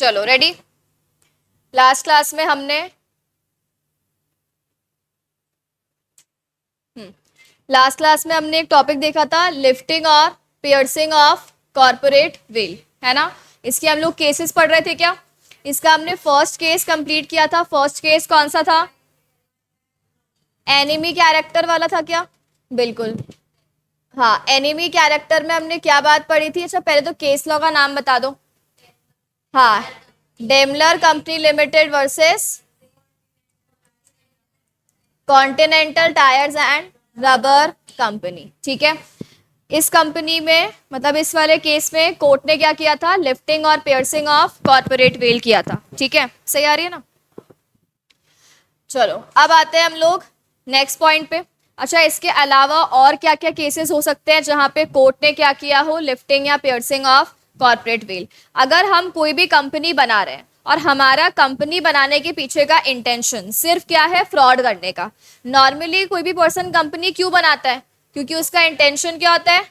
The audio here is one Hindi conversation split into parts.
चलो रेडी। लास्ट क्लास में हमने एक टॉपिक देखा था, लिफ्टिंग और पियर्सिंग ऑफ कॉर्पोरेट वेल, है ना। इसके हम लोग केसेस पढ़ रहे थे क्या। इसका हमने फर्स्ट केस कंप्लीट किया था। फर्स्ट केस कौन सा था? एनिमी कैरेक्टर वाला था क्या? बिल्कुल। हाँ, एनिमी कैरेक्टर में हमने क्या बात पढ़ी थी? अच्छा पहले तो केस लॉ का नाम बता दो। हाँ, Daimler company limited versus continental tyres and rubber company. ठीक है, इस कंपनी में मतलब इस वाले केस में कोर्ट ने क्या किया था? लिफ्टिंग और पियर्सिंग ऑफ कॉर्पोरेट वेल किया था। ठीक है, सही आ रही है ना। चलो अब आते हैं हम लोग नेक्स्ट पॉइंट पे। अच्छा, इसके अलावा और क्या क्या केसेस हो सकते हैं जहां पे कोर्ट ने क्या किया हो? लिफ्टिंग या पियर्सिंग ऑफ कॉर्पोरेट वेल। अगर हम कोई भी कंपनी बना रहे हैं और हमारा कंपनी बनाने के पीछे का इंटेंशन सिर्फ क्या है? फ्रॉड करने का। नॉर्मली कोई भी पर्सन कंपनी क्यों बनाता है? क्योंकि उसका इंटेंशन क्या होता है?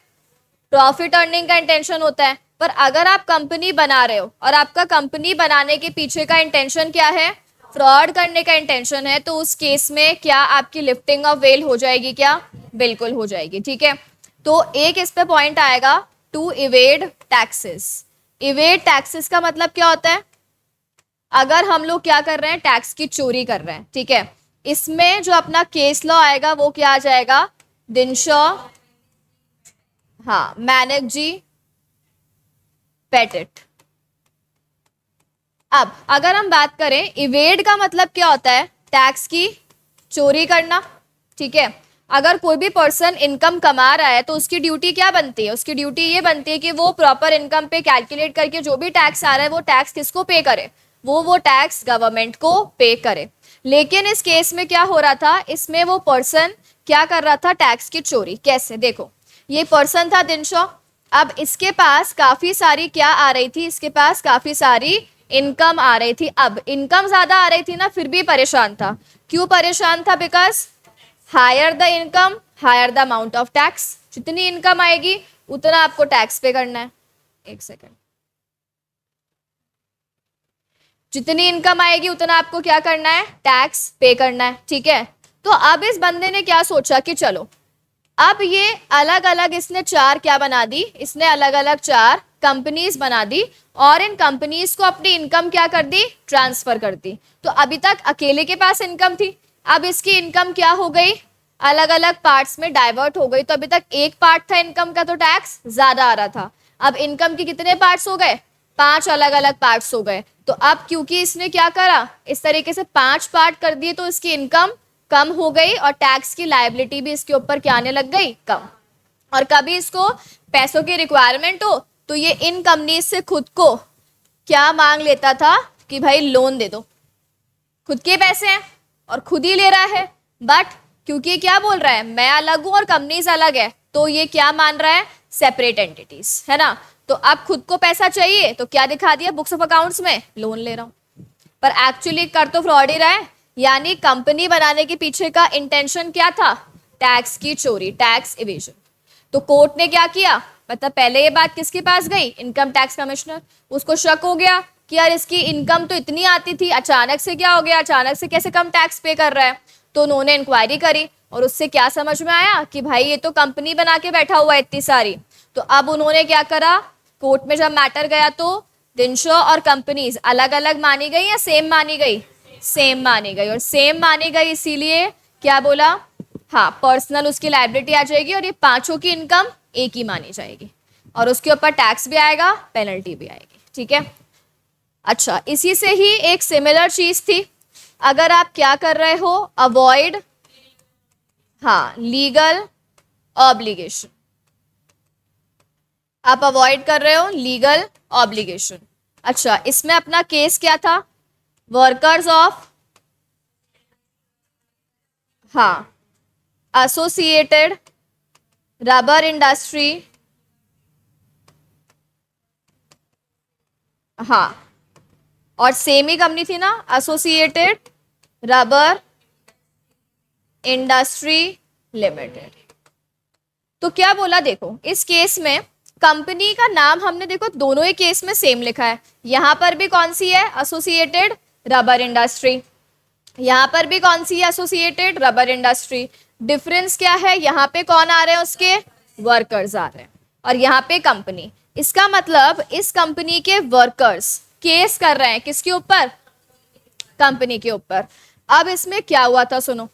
प्रॉफिट अर्निंग का इंटेंशन होता है। पर अगर आप कंपनी बना रहे हो और आपका कंपनी बनाने के पीछे का इंटेंशन क्या है? फ्रॉड करने का इंटेंशन है, तो उस केस में क्या आपकी लिफ्टिंग ऑफ वेल हो जाएगी क्या? बिल्कुल हो जाएगी। ठीक है, तो एक इस पे पॉइंट आएगा, to evade taxes. Evade taxes का मतलब क्या होता है? अगर हम लोग क्या कर रहे हैं? टैक्स की चोरी कर रहे हैं। ठीक है, इसमें जो अपना केस लॉ आएगा वो क्या आ जाएगा? दिनशॉ, हाँ, मैनेजी, पेटिट। अब अगर हम बात करें, इवेड का मतलब क्या होता है? टैक्स की चोरी करना। ठीक है, अगर कोई भी पर्सन इनकम कमा रहा है तो उसकी ड्यूटी क्या बनती है? उसकी ड्यूटी ये बनती है कि वो प्रॉपर इनकम पे कैलकुलेट करके जो भी टैक्स आ रहा है वो टैक्स किसको पे करे? वो टैक्स गवर्नमेंट को पे करे। लेकिन इस केस में क्या हो रहा था? इसमें वो पर्सन क्या कर रहा था? टैक्स की चोरी। कैसे? देखो, ये पर्सन था दिनशॉ। अब इसके पास काफी सारी क्या आ रही थी? इसके पास काफी सारी इनकम आ रही थी। अब इनकम ज्यादा आ रही थी ना, फिर भी परेशान था। क्यों परेशान था? Because higher the income higher the amount of tax. जितनी इनकम आएगी उतना आपको टैक्स पे करना है। एक सेकेंड, जितनी इनकम आएगी उतना आपको क्या करना है? टैक्स पे करना है। ठीक है, तो अब इस बंदे ने क्या सोचा कि चलो अब ये अलग अलग इसने चार क्या बना दी? इसने अलग अलग चार कंपनीज बना दी और इन कंपनीज को अपनी इनकम क्या कर दी? ट्रांसफर कर दी। तो अभी तक अकेले के पास इनकम थी, अब इसकी इनकम क्या हो गई? अलग अलग पार्ट्स में डाइवर्ट हो गई। तो अभी तक एक पार्ट था इनकम का तो टैक्स ज्यादा आ रहा था। अब इनकम के कितने पार्ट्स हो गए? 5 अलग अलग पार्ट्स हो गए। तो अब क्योंकि इसने क्या करा? इस तरीके से 5 पार्ट कर दिए तो इसकी इनकम कम हो गई और टैक्स की लायबिलिटी भी इसके ऊपर क्या आने लग गई? कम। और कभी इसको पैसों की रिक्वायरमेंट हो तो ये इन कंपनीज से खुद को क्या मांग लेता था कि भाई लोन दे दो। खुद के पैसे हैं और खुद ही ले रहा है, बट क्योंकि क्या बोल रहा है? मैं अलग हूं और कंपनीज अलग है, तो ये क्या मान रहा है? सेपरेट एंटिटीज, है ना। तो अब खुद को पैसा चाहिए तो क्या दिखा दिया बुक्स ऑफ अकाउंट्स में? लोन ले रहा हूं। पर एक्चुअली कर तो फ्रॉड ही रहा है। यानी कंपनी बनाने के पीछे का इंटेंशन क्या था? टैक्स की चोरी, टैक्स इवेजन। तो कोर्ट ने क्या किया? मतलब पहले ये बात किसके पास गई? Income tax commissioner. उसको शक हो गया कि यार इसकी इनकम तो इतनी आती थी, अचानक से क्या हो गया? अचानक से कैसे कम टैक्स पे कर रहा है? तो उन्होंने इंक्वायरी करी और उससे क्या समझ में आया कि भाई ये तो कंपनी बना के बैठा हुआ है इतनी सारी। तो अब उन्होंने क्या करा? कोर्ट में जब मैटर गया तो दिनशॉ और कंपनीज अलग अलग मानी गई या सेम मानी गई? सेम मानी गई। और सेम मानी गई इसीलिए क्या बोला? हाँ, पर्सनल उसकी लायबिलिटी आ जाएगी और ये पांचों की इनकम एक ही मानी जाएगी और उसके ऊपर टैक्स भी आएगा, पेनल्टी भी आएगी। ठीक है, अच्छा इसी से ही एक सिमिलर चीज थी। अगर आप क्या कर रहे हो? अवॉइड, हाँ, लीगल ऑब्लिगेशन। आप अवॉइड कर रहे हो लीगल ऑब्लिगेशन। अच्छा, इसमें अपना केस क्या था? वर्कर्स ऑफ, हाँ, एसोसिएटेड रबर इंडस्ट्री, हाँ, और सेम ही कंपनी थी ना, एसोसिएटेड रबर इंडस्ट्री लिमिटेड। तो क्या बोला? देखो इस केस में कंपनी का नाम हमने देखो दोनों ही केस में सेम लिखा है, यहां पर भी कौन सी है, एसोसिएटेड रबर इंडस्ट्री, यहां पर भी कौन सी है, एसोसिएटेड रबर इंडस्ट्री। डिफरेंस क्या है, यहाँ पे कौन आ रहे हैं, उसके वर्कर्स आ रहे हैं, और यहाँ पे कंपनी। इसका मतलब इस कंपनी के वर्कर्स केस कर रहे हैं किसके ऊपर, कंपनी के ऊपर। अब इसमें क्या हुआ था सुनो,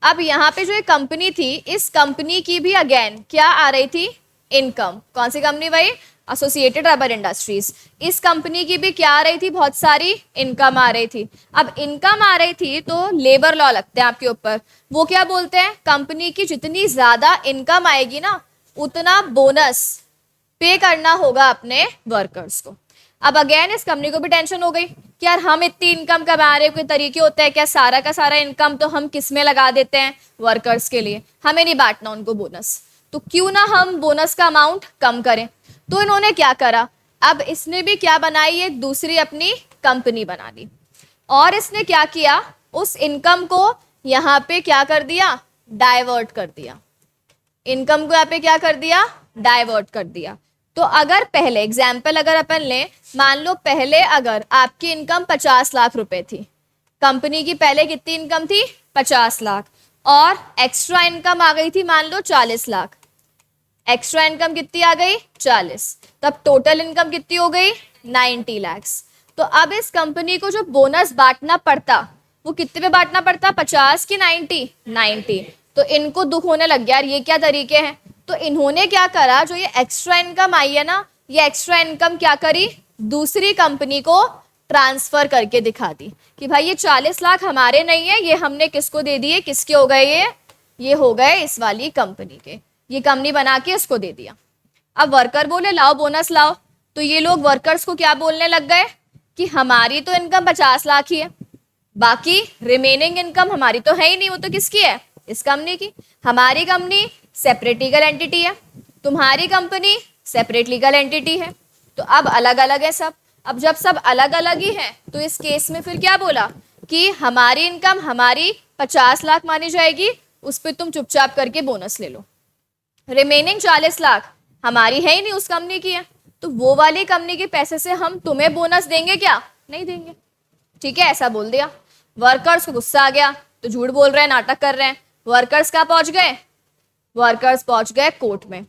अब यहाँ पे जो एक कंपनी थी, इस कंपनी की भी अगेन क्या आ रही थी, इनकम। कौन सी कंपनी भाई, एसोसिएटेड रबर इंडस्ट्रीज। इस कंपनी की भी क्या आ रही थी, बहुत सारी इनकम आ रही थी। अब इनकम आ रही थी तो लेबर लॉ लगते हैं आपके ऊपर, वो क्या बोलते हैं, कंपनी की जितनी ज्यादा इनकम आएगी ना उतना बोनस पे करना होगा अपने वर्कर्स को। अब अगेन इस कंपनी को भी टेंशन हो गई कि यार हम इतनी इनकम कमा रहे हैं, कोई तरीके होते हैं क्या, सारा का सारा इनकम तो हम किस में लगा देते हैं, वर्कर्स के लिए, हमें नहीं बांटना उनको बोनस, तो क्यों ना हम बोनस का अमाउंट कम करें। तो इन्होंने क्या करा, अब इसने भी क्या बनाई, एक दूसरी अपनी कंपनी बना ली, और इसने क्या किया, उस इनकम को यहाँ पे क्या कर दिया, डाइवर्ट कर दिया, इनकम को यहाँ पे क्या कर दिया, डाइवर्ट कर दिया। तो अगर पहले एग्जाम्पल अगर अपन लें, मान लो पहले अगर आपकी इनकम 50 लाख रुपए थी, कंपनी की पहले कितनी इनकम थी, 50 लाख, और एक्स्ट्रा इनकम आ गई थी मान लो 40 लाख, एक्स्ट्रा इनकम कितनी आ गई, 40, तब टोटल इनकम कितनी हो गई, 90 लैक्स। तो अब इस कंपनी को जो बोनस बांटना पड़ता वो कितने पे बांटना पड़ता, 50 की 90, 90। तो इनको दुख होने लग गया यार ये क्या तरीके हैं, तो इन्होंने क्या करा, जो ये एक्स्ट्रा इनकम आई है ना, ये एक्स्ट्रा इनकम क्या करी, दूसरी कंपनी को ट्रांसफर करके दिखा दी कि भाई ये 40 लाख हमारे नहीं है, ये हमने किसको दे दिए, किसके हो गए ये हो गए इस वाली कंपनी के, ये कंपनी बना के इसको दे दिया। अब वर्कर बोले लाओ बोनस लाओ, तो ये लोग वर्कर्स को क्या बोलने लग गए कि हमारी तो इनकम 50 लाख ही है, बाकी रिमेनिंग इनकम हमारी तो है ही नहीं, वो तो किसकी है, इस कंपनी की। हमारी कंपनी सेपरेट लीगल एंटिटी है, तुम्हारी कंपनी सेपरेट लीगल एंटिटी है, तो अब अलग अलग है सब। अब जब सब अलग अलग ही है तो इस केस में फिर क्या बोला कि हमारी इनकम हमारी 50 लाख मानी जाएगी, उस पर तुम चुपचाप करके बोनस ले लो, रिमेनिंग 40 लाख हमारी है ही नहीं, उस कंपनी की है, तो वो वाली कंपनी के पैसे से हम तुम्हें बोनस देंगे क्या, नहीं देंगे। ठीक है, ऐसा बोल दिया। वर्कर्स को गुस्सा आ गया, तो झूठ बोल रहे हैं, नाटक कर रहे हैं। वर्कर्स कहाँ पहुंच गए, वर्कर्स पहुंच गए कोर्ट में,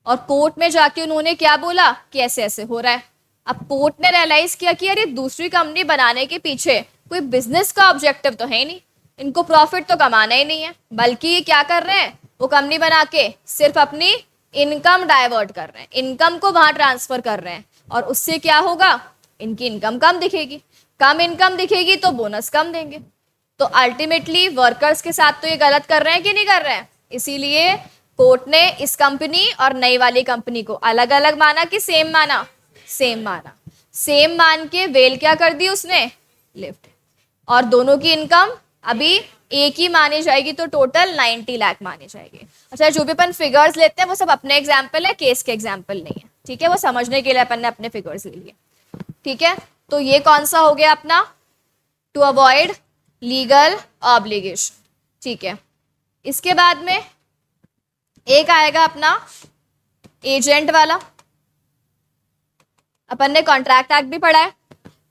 और कोर्ट में जाके उन्होंने क्या बोला कि ऐसे ऐसे हो रहा है। अब कोर्ट ने रियलाइज किया कि यार ये दूसरी कंपनी बनाने के पीछे कोई बिजनेस का ऑब्जेक्टिव तो है नहीं, इनको प्रॉफिट तो कमाना ही नहीं है, बल्कि ये क्या कर रहे हैं, वो कंपनी बना के सिर्फ अपनी इनकम डाइवर्ट कर रहे हैं, इनकम को वहां ट्रांसफर कर रहे हैं, और उससे क्या होगा, इनकी इनकम कम दिखेगी, कम इनकम दिखेगी तो बोनस कम देंगे। तो अल्टीमेटली वर्कर्स के साथ तो ये गलत कर रहे हैं कि नहीं कर रहे हैं, इसीलिए कोर्ट ने इस कंपनी और नई वाली कंपनी को अलग अलग माना कि सेम माना, सेम माना। सेम मान के वेल क्या कर दी उसने, लिफ्ट, और दोनों की इनकम अभी एक ही मानी जाएगी, तो टोटल 90 लाख मानी जाएगी। अच्छा, जो भी अपन फिगर्स लेते हैं वो सब अपने एग्जाम्पल है, केस के एग्जाम्पल नहीं है, ठीक है, वो समझने के लिए अपन ने अपने फिगर्स ले लिए। ठीक है, तो ये कौन सा हो गया अपना, टू अवॉइड लीगल ऑब्लिगेशन। ठीक है, इसके बाद में एक आएगा अपना एजेंट वाला। अपन ने कॉन्ट्रैक्ट एक्ट भी पढ़ा है,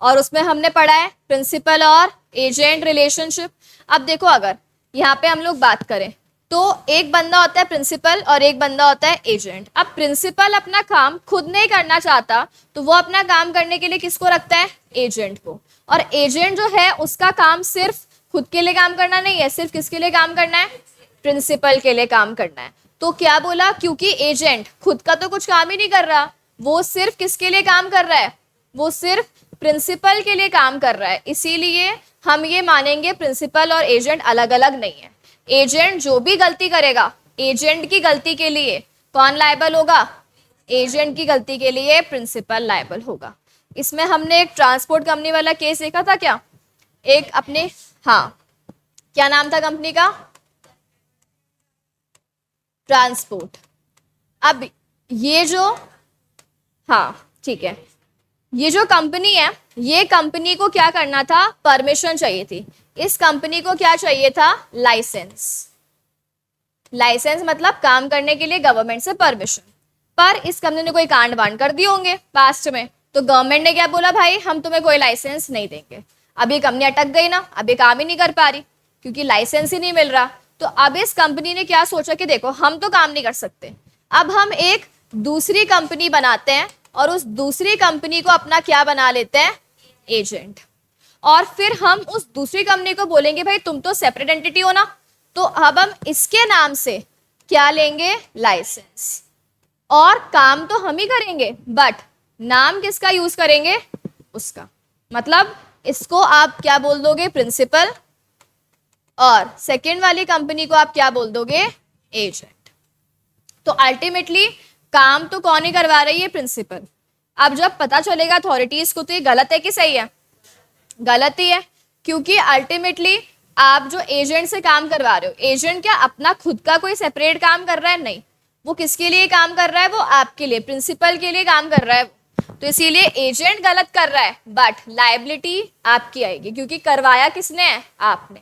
और उसमें हमने पढ़ा है प्रिंसिपल और एजेंट रिलेशनशिप। अब देखो, अगर यहाँ पे हम लोग बात करें तो एक बंदा होता है प्रिंसिपल और एक बंदा होता है एजेंट। अब प्रिंसिपल अपना काम खुद नहीं करना चाहता तो वो अपना काम करने के लिए किसको रखता है, एजेंट को। और एजेंट जो है उसका काम सिर्फ खुद के लिए काम करना नहीं है, सिर्फ किसके लिए काम करना है, प्रिंसिपल के लिए काम करना है। तो क्या बोला, क्योंकि एजेंट खुद का तो कुछ काम ही नहीं कर रहा, वो सिर्फ किसके लिए काम कर रहा है, वो सिर्फ प्रिंसिपल के लिए काम कर रहा है, इसीलिए हम ये मानेंगे प्रिंसिपल और एजेंट अलग अलग नहीं है। एजेंट जो भी गलती करेगा, एजेंट की गलती के लिए कौन लायबल होगा, एजेंट की गलती के लिए प्रिंसिपल लायबल होगा। इसमें हमने एक ट्रांसपोर्ट कंपनी वाला केस देखा था क्या, एक अपने, हाँ क्या नाम था कंपनी का, ट्रांसपोर्ट। अब ये जो, हाँ ठीक है, ये जो कंपनी है, ये कंपनी को क्या करना था, परमिशन चाहिए थी। इस कंपनी को क्या चाहिए था, लाइसेंस। लाइसेंस मतलब काम करने के लिए गवर्नमेंट से परमिशन। पर इस कंपनी ने कोई कांड वांड कर दिए होंगे पास्ट में, तो गवर्नमेंट ने क्या बोला, भाई हम तुम्हें कोई लाइसेंस नहीं देंगे। अब ये कंपनी अटक गई ना, अब ये काम ही नहीं कर पा रही क्योंकि लाइसेंस ही नहीं मिल रहा। तो अब इस कंपनी ने क्या सोचा कि देखो हम तो काम नहीं कर सकते, अब हम एक दूसरी कंपनी बनाते हैं और उस दूसरी कंपनी को अपना क्या बना लेते हैं, एजेंट। और फिर हम उस दूसरी कंपनी को बोलेंगे भाई तुम तो सेपरेट एंटिटी हो ना, तो अब हम इसके नाम से क्या लेंगे, लाइसेंस, और काम तो हम ही करेंगे बट नाम किसका यूज करेंगे, उसका। मतलब इसको आप क्या बोल दोगे, प्रिंसिपल, और सेकेंड वाली कंपनी को आप क्या बोल दोगे, एजेंट। तो अल्टीमेटली काम तो कौन ही करवा रही है, प्रिंसिपल। अब जब पता चलेगा अथॉरिटीज को तो ये गलत है कि सही है, गलत ही है, क्योंकि अल्टीमेटली आप जो एजेंट से काम करवा रहे हो, एजेंट क्या अपना खुद का कोई सेपरेट काम कर रहा है, नहीं, वो किसके लिए काम कर रहा है, वो आपके लिए, प्रिंसिपल के लिए काम कर रहा है। तो इसीलिए एजेंट गलत कर रहा है बट लायबिलिटी आपकी आएगी, क्योंकि करवाया किसने है, आपने,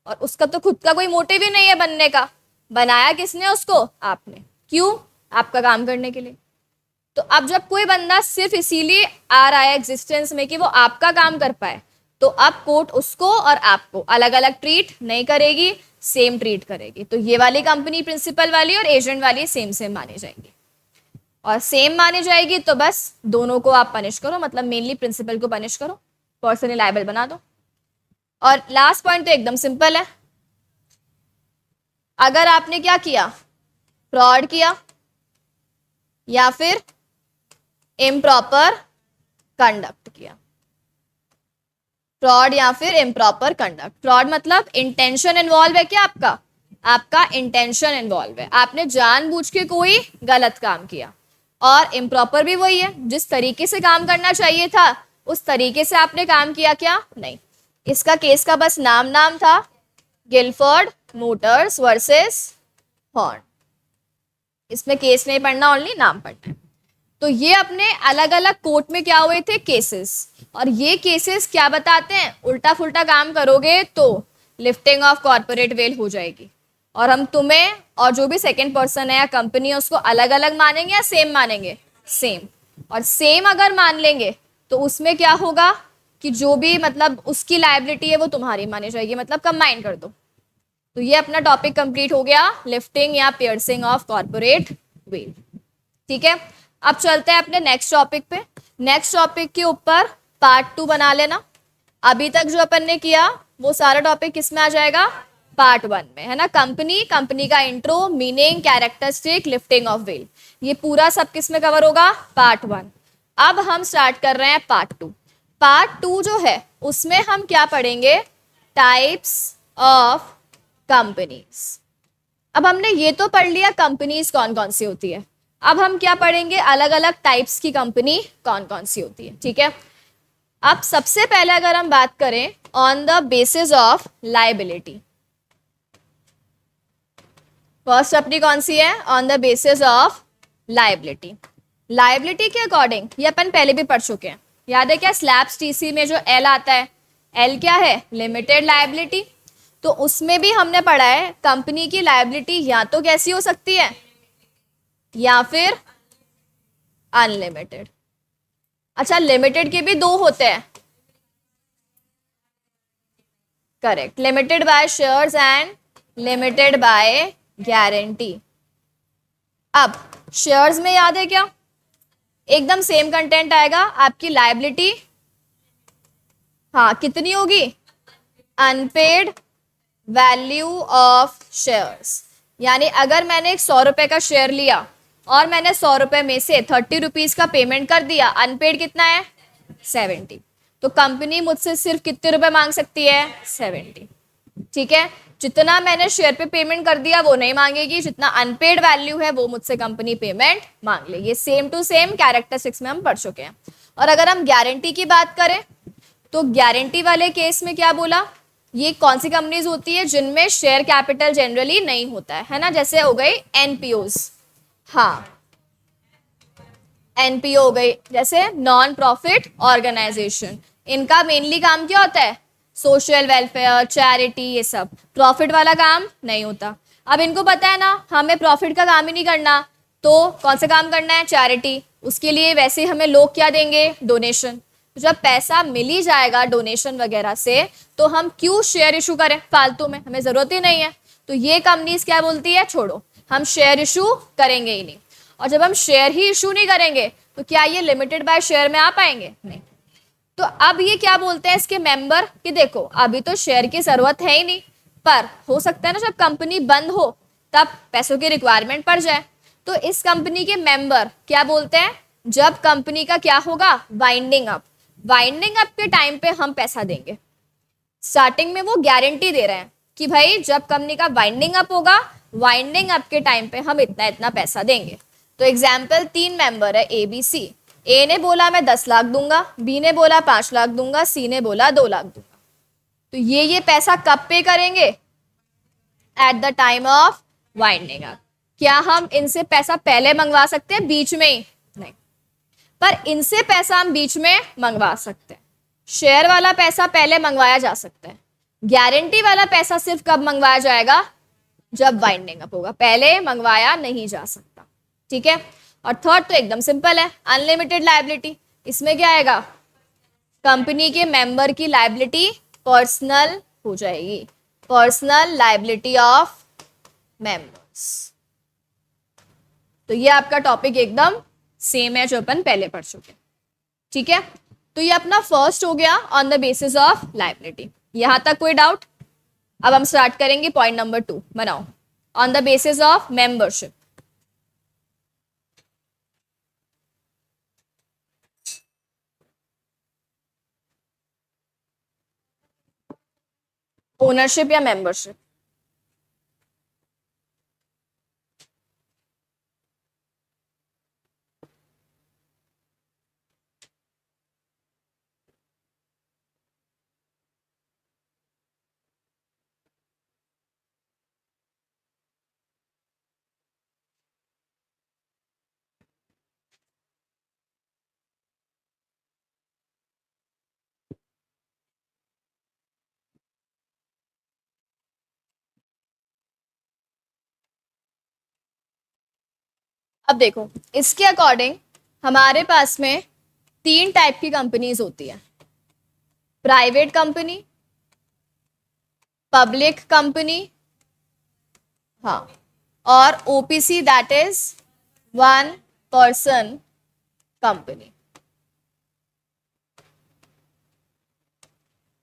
और उसका तो खुद का कोई मोटिव ही नहीं है बनने का, बनाया किसने उसको, आपने। क्यों, आपका काम करने के लिए। तो अब जब कोई बंदा सिर्फ इसीलिए आ रहा है एग्जिस्टेंस में कि वो आपका काम कर पाए, तो अब कोर्ट उसको और आपको अलग अलग ट्रीट नहीं करेगी, सेम ट्रीट करेगी। तो ये वाली कंपनी प्रिंसिपल वाली और एजेंट वाली सेम सेम मानी जाएगी, और सेम मानी जाएगी तो बस दोनों को आप पनिश करो, मतलब मेनली प्रिंसिपल को पनिश करो, पर्सनली लायबल बना दो। और लास्ट पॉइंट तो एकदम सिंपल है, अगर आपने क्या किया, फ्रॉड किया या फिर इम्प्रॉपर कंडक्ट किया, फ्रॉड या फिर इम्प्रॉपर कंडक्ट। फ्रॉड मतलब इंटेंशन इन्वॉल्व है क्या, आपका इंटेंशन इन्वॉल्व है, आपने जानबूझ के कोई गलत काम किया। और इम्प्रॉपर भी वही है, जिस तरीके से काम करना चाहिए था उस तरीके से आपने काम किया क्या, नहीं। इसका केस का बस नाम था, गिलफोर्ड मोटर्स वर्सेस हॉर्न। इसमें केस नहीं पढ़ना, ओनली नाम पढ़ना है। तो ये अपने अलग अलग कोर्ट में क्या हुए थे, केसेस, और ये केसेस क्या बताते हैं, उल्टा फुल्टा काम करोगे तो लिफ्टिंग ऑफ कॉर्पोरेट वेल हो जाएगी, और हम तुम्हें और जो भी सेकंड पर्सन है या कंपनी है उसको अलग अलग मानेंगे या सेम मानेंगे, सेम। और सेम अगर मान लेंगे तो उसमें क्या होगा कि जो भी मतलब उसकी लायबिलिटी है वो तुम्हारी मानी जाएगी, मतलब कंबाइन कर दो। तो ये अपना टॉपिक कंप्लीट हो गया, लिफ्टिंग या पियर्सिंग ऑफ कॉर्पोरेट वेल। ठीक है, अब चलते हैं अपने नेक्स्ट टॉपिक पे। नेक्स्ट टॉपिक के ऊपर पार्ट 2 बना लेना। अभी तक जो अपन ने किया वो सारा टॉपिक किस में आ जाएगा, पार्ट 1 में, है ना। कंपनी का intro, meaning, characteristic, lifting of well, ये पूरा सब किस में कवर होगा, पार्ट 1। अब हम स्टार्ट कर रहे हैं पार्ट 2। पार्ट 2 जो है उसमें हम क्या पढ़ेंगे, टाइप्स ऑफ कंपनीज। अब हमने ये तो पढ़ लिया कंपनीज कौन कौन सी होती है, अब हम क्या पढ़ेंगे, अलग अलग टाइप्स की कंपनी कौन कौन सी होती है। ठीक है, अब सबसे पहले अगर हम बात करें on the basis of liability, first अपनी कौन सी है, on the basis of liability. Liability के अकॉर्डिंग ये अपन पहले भी पढ़ चुके हैं, याद है क्या, स्लैब्स टीसी में जो एल आता है, एल क्या है, लिमिटेड लायबिलिटी। तो उसमें भी हमने पढ़ा है कंपनी की लायबिलिटी या तो कैसी हो सकती है, या फिर अनलिमिटेड। अच्छा, लिमिटेड के भी दो होते हैं, correct, limited by shares and limited by guarantee. अब शेयर्स में याद है क्या, एकदम सेम कंटेंट आएगा, आपकी लायबिलिटी हाँ कितनी होगी, अनपेड वैल्यू ऑफ शेयर्स। यानी अगर मैंने एक 100 रुपए का शेयर लिया और मैंने 100 रुपए में से 30 रुपीज का पेमेंट कर दिया, अनपेड कितना है, 70। तो कंपनी मुझसे सिर्फ कितने रुपए मांग सकती है, 70। ठीक है, जितना मैंने शेयर पे पेमेंट कर दिया वो नहीं मांगेगी, जितना अनपेड वैल्यू है वो मुझसे कंपनी पेमेंट मांग लेगी। ये सेम टू सेम कैरेक्टरिस्टिक्स में हम पढ़ चुके हैं। और अगर हम गारंटी की बात करें तो गारंटी वाले केस में क्या बोला, ये कौन सी कंपनीज होती है जिनमें शेयर कैपिटल जनरली नहीं होता है ना, जैसे हो गई एनपीओज, हाँ एनपीओ हो गई, जैसे नॉन प्रॉफिट ऑर्गेनाइजेशन। इनका मेनली काम क्या होता है, सोशल वेलफेयर, चैरिटी, ये सब, प्रॉफिट वाला काम नहीं होता। अब इनको पता है ना हमें प्रॉफिट का काम ही नहीं करना, तो कौन सा काम करना है, चैरिटी, उसके लिए वैसे हमें लोग क्या देंगे, डोनेशन। तो जब पैसा मिल ही जाएगा डोनेशन वगैरह से, तो हम क्यों शेयर इशू करें फालतू में, हमें जरूरत ही नहीं है। तो ये कंपनीज क्या बोलती है, छोड़ो, हम शेयर इशू करेंगे ही नहीं। और जब हम शेयर ही इशू नहीं करेंगे तो क्या ये लिमिटेड बाय शेयर में आ पाएंगे, नहीं। तो अब ये क्या बोलते हैं इसके मेंबर कि देखो अभी तो शेयर की जरूरत है ही नहीं, पर हो सकता है ना जब कंपनी बंद हो तब पैसों की रिक्वायरमेंट पड़ जाए। तो इस कंपनी के मेंबर क्या बोलते हैं, जब कंपनी का क्या होगा, वाइंडिंग अप, वाइंडिंग अप के टाइम पे हम पैसा देंगे। स्टार्टिंग में वो गारंटी दे रहे हैं कि भाई जब कंपनी का वाइंडिंग अप होगा, वाइंडिंग अप के टाइम पे हम इतना इतना पैसा देंगे। तो एग्जाम्पल 3 मेंबर है ए बी सी। ए ने बोला मैं 10 लाख दूंगा, बी ने बोला 5 लाख दूंगा, सी ने बोला 2 लाख दूंगा। तो ये पैसा कब पे करेंगे, at the time of winding up. क्या हम इनसे पैसा पहले मंगवा सकते हैं, बीच में ही नहीं, पर इनसे पैसा हम बीच में मंगवा सकते हैं। शेयर वाला पैसा पहले मंगवाया जा सकता है, गारंटी वाला पैसा सिर्फ कब मंगवाया जाएगा, जब वाइंडिंग अप होगा, पहले मंगवाया नहीं जा सकता। ठीक है। और थर्ड तो एकदम सिंपल है, अनलिमिटेड लायबिलिटी। इसमें क्या आएगा, कंपनी के मेंबर की लायबिलिटी पर्सनल हो जाएगी, पर्सनल लायबिलिटी ऑफ मेंबर्स। तो ये आपका टॉपिक एकदम सेम है जो अपन पहले पढ़ चुके। ठीक है, तो ये अपना फर्स्ट हो गया on the basis of liability. यहां तक कोई डाउट? अब हम स्टार्ट करेंगे पॉइंट नंबर 2, बनाओ, on the basis of membership. Ownership या मेंबरशिप? अब देखो इसके अकॉर्डिंग हमारे पास में 3 टाइप की कंपनीज होती है, प्राइवेट कंपनी, पब्लिक कंपनी, हाँ, और OPC that is 1 person company.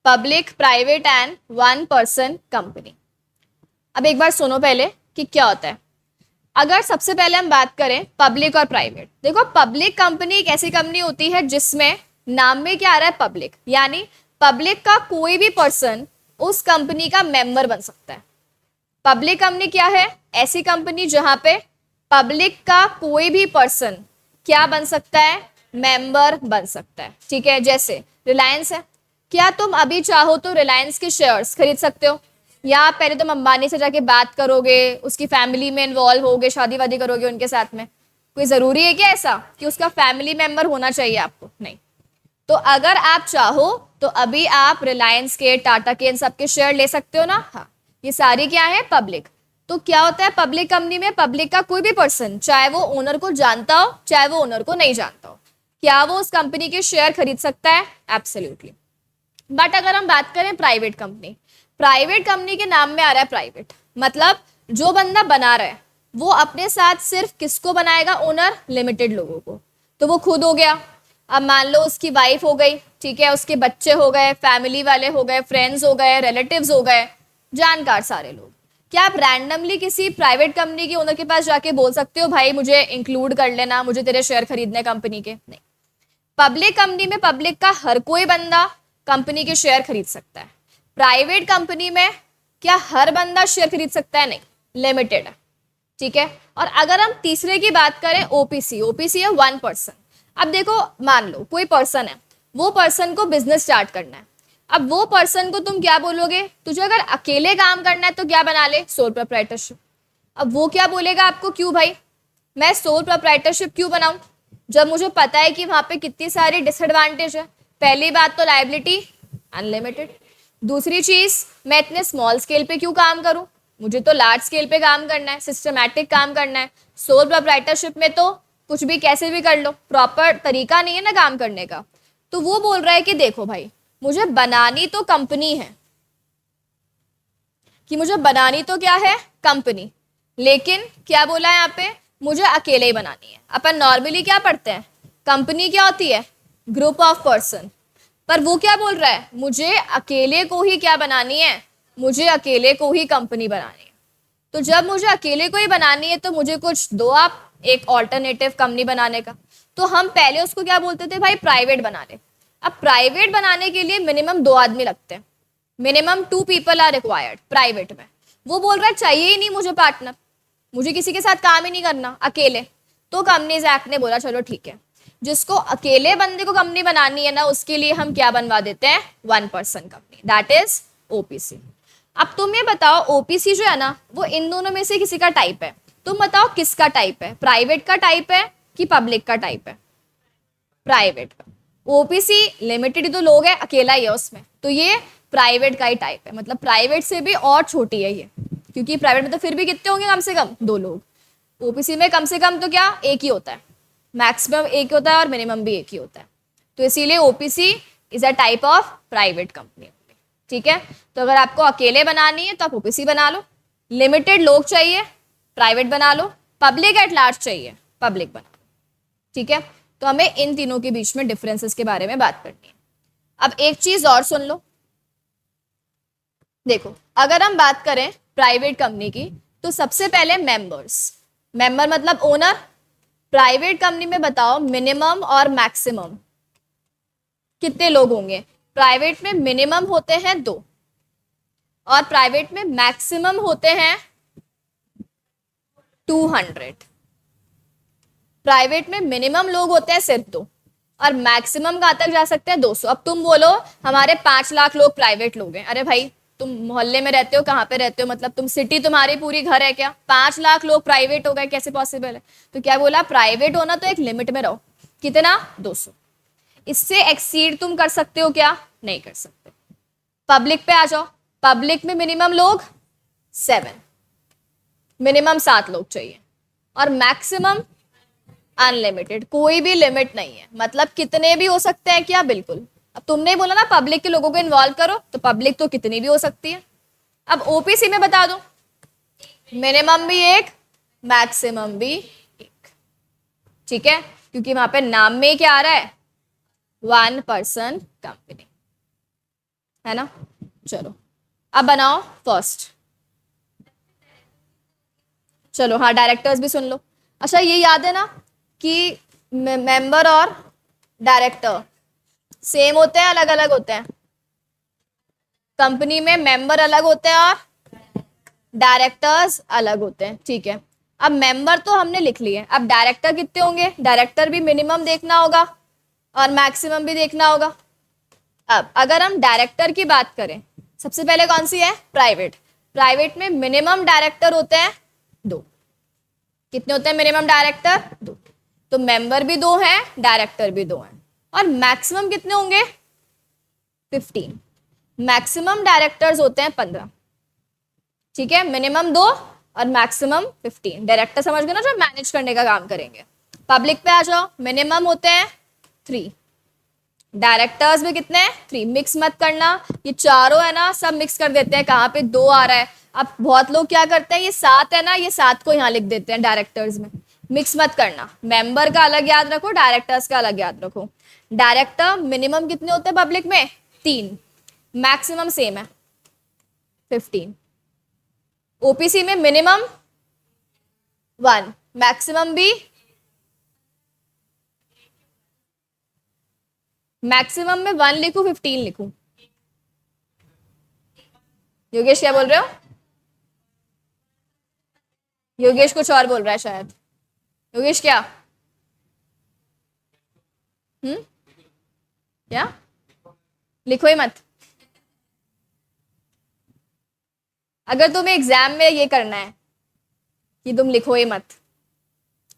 Public, private and 1 person company. अब एक बार सुनो पहले कि क्या होता है। अगर सबसे पहले हम बात करें पब्लिक और प्राइवेट, देखो पब्लिक कंपनी एक ऐसी कंपनी होती है जिसमें नाम में क्या आ रहा है, पब्लिक, यानी पब्लिक का कोई भी पर्सन उस कंपनी का मेंबर बन सकता है। पब्लिक कंपनी क्या है, ऐसी कंपनी जहां पे पब्लिक का कोई भी पर्सन क्या बन सकता है, मेंबर बन सकता है। ठीक है, जैसे रिलायंस है, क्या तुम अभी चाहो तो रिलायंस के शेयर्स खरीद सकते हो, या पहले तुम अंबानी से जाके बात करोगे, उसकी फैमिली में इन्वॉल्व होगे, शादी वादी करोगे उनके साथ में? कोई जरूरी है क्या ऐसा कि उसका फैमिली मेंबर होना चाहिए आपको? नहीं। तो अगर आप चाहो तो अभी आप रिलायंस के, टाटा के, इन सबके शेयर ले सकते हो ना। हाँ, ये सारी क्या है, पब्लिक। तो क्या होता है पब्लिक कंपनी में, पब्लिक का कोई भी पर्सन, चाहे वो ओनर को जानता हो चाहे वो ओनर को नहीं जानता हो, क्या वो उस कंपनी के शेयर खरीद सकता है? एब्सोल्युटली। बट अगर हम बात करें प्राइवेट कंपनी, प्राइवेट कंपनी के नाम में आ रहा है प्राइवेट, मतलब जो बंदा बना रहा है वो अपने साथ सिर्फ किसको बनाएगा, ओनर, लिमिटेड लोगों को। तो वो खुद हो गया, अब मान लो उसकी वाइफ हो गई, ठीक है, उसके बच्चे हो गए, फैमिली वाले हो गए, फ्रेंड्स हो गए, रिलेटिव्स हो गए, जानकार सारे लोग। क्या आप रैंडमली किसी प्राइवेट कंपनी के ओनर के पास जाके बोल सकते हो भाई मुझे इंक्लूड कर लेना, मुझे तेरे शेयर खरीदने कंपनी के? नहीं। पब्लिक कंपनी में पब्लिक का हर कोई बंदा कंपनी के शेयर खरीद सकता है। प्राइवेट कंपनी में क्या हर बंदा शेयर खरीद सकता है? नहीं, लिमिटेड है। ठीक है। और अगर हम तीसरे की बात करें, ओपीसी, ओपीसी है 1 पर्सन। अब देखो मान लो कोई पर्सन है, वो पर्सन को बिजनेस स्टार्ट करना है। अब वो पर्सन को तुम क्या बोलोगे, तुझे अगर अकेले काम करना है तो क्या बना ले, सोल प्रोप्राइटरशिप। अब वो क्या बोलेगा आपको, क्यों भाई मैं सोल प्रोप्राइटरशिप क्यों बनाऊं, जब मुझे पता है कि वहां पे कितनी सारी डिसएडवांटेज है। पहली बात तो लायबिलिटी अनलिमिटेड, दूसरी चीज मैं इतने स्मॉल स्केल पे क्यों काम करूं, मुझे तो लार्ज स्केल पे काम करना है, सिस्टमैटिक काम करना है। सोल प्रोप्राइटरशिप में तो कुछ भी कैसे भी कर लो, प्रॉपर तरीका नहीं है ना काम करने का। तो वो बोल रहा है कि देखो भाई, मुझे बनानी तो कंपनी है, कि मुझे बनानी तो क्या है, कंपनी, लेकिन क्या बोला है यहाँ पे, मुझे अकेले ही बनानी है। अपन नॉर्मली क्या पढ़ते हैं, कंपनी क्या होती है, ग्रुप ऑफ पर्सन, पर वो क्या बोल रहा है, मुझे अकेले को ही क्या बनानी है, मुझे अकेले को ही कंपनी बनानी है। तो जब मुझे अकेले को ही बनानी है तो मुझे कुछ दो आप एक ऑल्टरनेटिव कंपनी बनाने का। तो हम पहले उसको क्या बोलते थे भाई, प्राइवेट बना ले। अब प्राइवेट बनाने के लिए मिनिमम 2 आदमी लगते हैं, minimum 2 people are required private में। वो बोल रहा है चाहिए ही नहीं मुझे पार्टनर, मुझे किसी के साथ काम ही नहीं करना, अकेले। तो कंपनीज एक्ट ने बोला चलो ठीक है, जिसको अकेले बंदे को कंपनी बनानी है ना, उसके लिए हम क्या बनवा देते हैं, 1 person company, that is OPC. अब तुम ये बताओ, ओपीसी जो है ना वो इन दोनों में से किसी का टाइप है, तुम बताओ किसका टाइप है, प्राइवेट का टाइप है कि पब्लिक का टाइप है, प्राइवेट का। ओपीसी लिमिटेड ही तो लोग है, अकेला ही है उसमें, तो ये प्राइवेट का ही टाइप है, मतलब प्राइवेट से भी और छोटी है ये, क्योंकि प्राइवेट में तो फिर भी कितने होंगे, कम से कम 2 लोग। ओपीसी में कम से कम तो क्या एक ही होता है, मैक्सिमम एक ही होता है और मिनिमम भी एक ही होता है। तो इसीलिए OPC is a type of private company. ठीक है, तो अगर आपको अकेले बनानी है तो आप ओपीसी बना लो, लिमिटेड लोग चाहिए प्राइवेट बना लो, पब्लिक एट लार्ज चाहिए पब्लिक बना लो। ठीक है, तो हमें इन तीनों के बीच में डिफरेंसेस के बारे में बात करनी है। अब एक चीज और सुन लो, देखो अगर हम बात करें प्राइवेट कंपनी की, तो सबसे पहले मेंबर्स, मेंबर मतलब ओनर। प्राइवेट कंपनी में बताओ मिनिमम और मैक्सिमम कितने लोग होंगे, प्राइवेट में मिनिमम होते हैं 2 और प्राइवेट में मैक्सिमम होते हैं 200। प्राइवेट में मिनिमम लोग होते हैं सिर्फ 2 और मैक्सिमम कहाँ तक जा सकते हैं, 200। अब तुम बोलो हमारे 5 लाख लोग प्राइवेट लोग हैं, अरे भाई तुम मोहल्ले में रहते हो, कहाँ पे रहते हो, मतलब तुम सिटी तुम्हारी पूरी घर है क्या, 5 लाख लोग प्राइवेट हो गए, कैसे पॉसिबल है। तो क्या बोला, प्राइवेट होना तो एक लिमिट में रहो, कितना, 200, इससे एक्सीड तुम कर सकते हो क्या, नहीं कर सकते। पब्लिक पे आ जाओ, पब्लिक में मिनिमम लोग 7, मिनिमम 7 लोग चाहिए और मैक्सिमम अनलिमिटेड, कोई भी लिमिट नहीं है, मतलब कितने भी हो सकते हैं क्या, बिल्कुल। अब तुमने बोला ना पब्लिक के लोगों को इन्वॉल्व करो, तो पब्लिक तो कितनी भी हो सकती है। अब ओपीसी में बता दो, मिनिमम भी 1 मैक्सिमम भी 1। ठीक है, क्योंकि वहां पे नाम में क्या आ रहा है, 1 पर्सन कंपनी, है ना। चलो अब बनाओ फर्स्ट, चलो हाँ डायरेक्टर्स भी सुन लो। अच्छा ये याद है ना कि मेंबर और डायरेक्टर सेम होते हैं अलग अलग होते हैं, कंपनी में मेंबर अलग होते हैं और डायरेक्टर्स अलग होते हैं। ठीक है, अब मेंबर तो हमने लिख लिए, अब डायरेक्टर कितने होंगे, डायरेक्टर भी मिनिमम देखना होगा और मैक्सिमम भी देखना होगा। अब अगर हम डायरेक्टर की बात करें, सबसे पहले कौन सी है, प्राइवेट। प्राइवेट में मिनिमम डायरेक्टर होते हैं 2, कितने होते हैं मिनिमम डायरेक्टर, 2। तो मेंबर भी 2 हैं, डायरेक्टर भी 2 हैं, और मैक्सिमम कितने होंगे, 15। मैक्सिमम डायरेक्टर्स होते हैं 15। ठीक है, मिनिमम 2 और मैक्सिमम 15। डायरेक्टर समझ गए ना, जो मैनेज करने का काम करेंगे। पब्लिक पे आ जाओ, मिनिमम होते हैं 3, डायरेक्टर्स में कितने हैं, 3। मिक्स मत करना, ये चारों है ना सब मिक्स कर देते हैं, कहाँ पे 2 आ रहा है। अब बहुत लोग क्या करते हैं, ये 7 है ना, ये 7 को यहाँ लिख देते हैं डायरेक्टर्स में, मिक्स मत करना। मेंबर का अलग याद रखो, डायरेक्टर्स का अलग याद रखो। डायरेक्टर मिनिमम कितने होते हैं पब्लिक में, 3, मैक्सिमम सेम है 15। ओपीसी में मिनिमम 1, मैक्सिमम भी, मैक्सिमम में 1 लिखूं 15 लिखूं, योगेश क्या बोल रहे हो, योगेश कुछ और बोल रहा है शायद, योगेश क्या, क्या, लिखो ही मत। अगर तुम्हें एग्जाम में ये करना है कि तुम लिखो ही मत,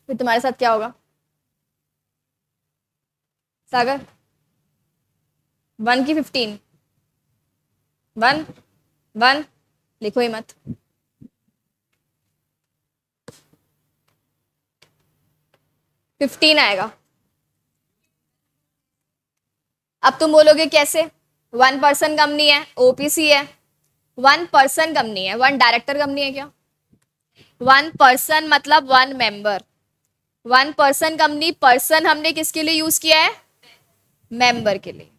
फिर तुम्हारे साथ क्या होगा, सागर 1 की 15, 1 1 लिखो ही मत, 15 आएगा। अब तुम बोलोगे कैसे, 1 पर्सन कंपनी है, ओपीसी है। 1 पर्सन कंपनी है, 1 डायरेक्टर कंपनी है क्या? 1 पर्सन मतलब 1 मेंबर। 1 पर्सन कंपनी, पर्सन हमने किसके लिए यूज किया है? मेंबर के लिए।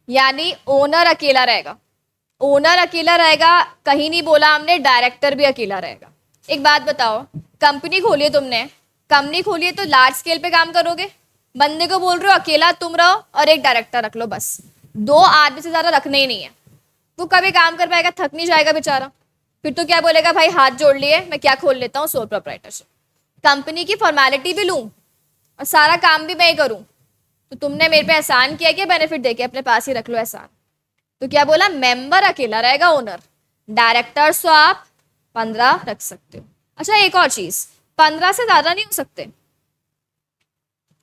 यानी ओनर अकेला रहेगा। ओनर अकेला रहेगा, कहीं नहीं बोला हमने डायरेक्टर भी अकेला रहेगा। एक बात बताओ, कंपनी खोली है तुमने, कंपनी खोली है तो लार्ज स्केल पे काम करोगे? बंदे को बोल रहे हो अकेला तुम रहो और एक डायरेक्टर रख लो बस, 2 आदमी से ज्यादा रखना ही नहीं है। वो कभी काम कर पाएगा? थक नहीं जाएगा बेचारा? फिर तो क्या बोलेगा, भाई हाथ जोड़ लिए मैं क्या खोल लेता हूँ सोल प्रोप्राइटरशिप, कंपनी की फॉर्मेलिटी भी लूं और सारा काम भी मैं ही करूं। तो तुमने मेरे पे एहसान किया, क्या बेनिफिट देके अपने पास ही रख लो एहसान। तो क्या बोला, मेंबर अकेला रहेगा, ओनर। डायरेक्टर्स तो आप 15 रख सकते हो। अच्छा एक और चीज, 15 से ज्यादा नहीं हो सकते।